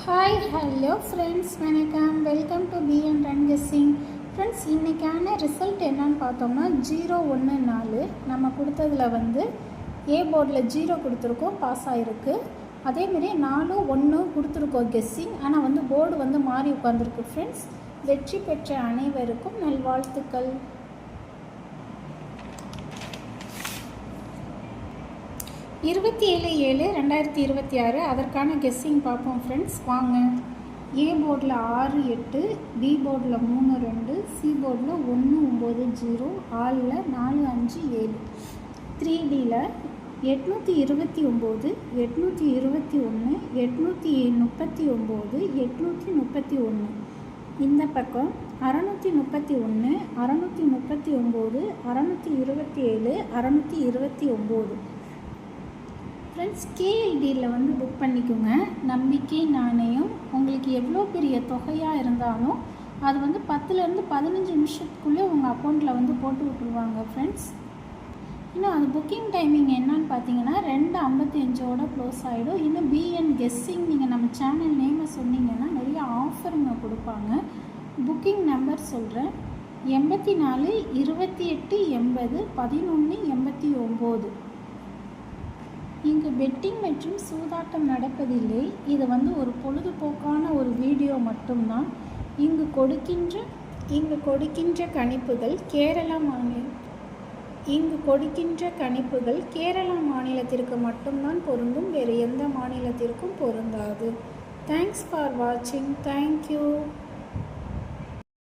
Hi hello friends, வணக்கம். Welcome to PN run guessing. Friends, இன்றைக்கான result என்னன்னு பார்த்தோம்னா 014 நம்ம கொடுத்ததில் ஏ போர்டில் 0 கொடுத்துருக்கோம், பாஸ் ஆகிருக்கு. அதேமாரி 4-1 கொடுத்துருக்கோம் கெஸ்ஸிங். ஆனால் போர்டு மாறி உட்காந்துருக்கு. ஃப்ரெண்ட்ஸ், வெற்றி பெற்ற அனைவருக்கும் நல்வாழ்த்துக்கள். 27/7/2026 அதற்கான கெஸ்ஸிங் பார்ப்போம். ஃப்ரெண்ட்ஸ், வாங்க. ஏ போர்டில் 6-8, பி போர்டில் 3-2, சி போர்டில் 1-9-0, ஆலில் 4-5-7, 3Dயில் 829, 821, 839, 831. இந்த பக்கம் 631, 639, 627, 629. ஃப்ரெண்ட்ஸ், கேஎல்டியில் புக் பண்ணிக்கோங்க. நம்பிக்கை நாணயம். உங்களுக்கு எவ்வளோ பெரிய தொகையாக இருந்தாலும் அது 10லேருந்து 15 நிமிஷத்துக்குள்ளே உங்கள் அக்கௌண்ட்டில் போட்டு விட்ருவாங்க. ஃப்ரெண்ட்ஸ், இன்னும் அது புக்கிங் டைமிங் என்னன்னு பார்த்தீங்கன்னா 2:55 க்ளோஸ் ஆகிடும். இன்னும் பிஎன் கெஸ்ஸிங் நீங்கள் நம்ம சேனல் நேமை சொன்னீங்கன்னா நிறைய ஆஃபருங்க கொடுப்பாங்க. புக்கிங் நம்பர் சொல்கிறேன்: 84 28 80 11 89. இங்கு பெட்டிங் மற்றும் சூதாட்டம் நடப்பதில்லை. இது ஒரு பொழுதுபோக்கான ஒரு வீடியோ மட்டும்தான். இங்கு கொடுக்கின்ற கணிப்புகள் கேரளா மாநிலத்திற்கு மட்டும்தான் பொருந்தும். வேறு எந்த மாநிலத்திற்கும் பொருந்தாது. தேங்க்ஸ் ஃபார் வாட்சிங். தேங்க்யூ.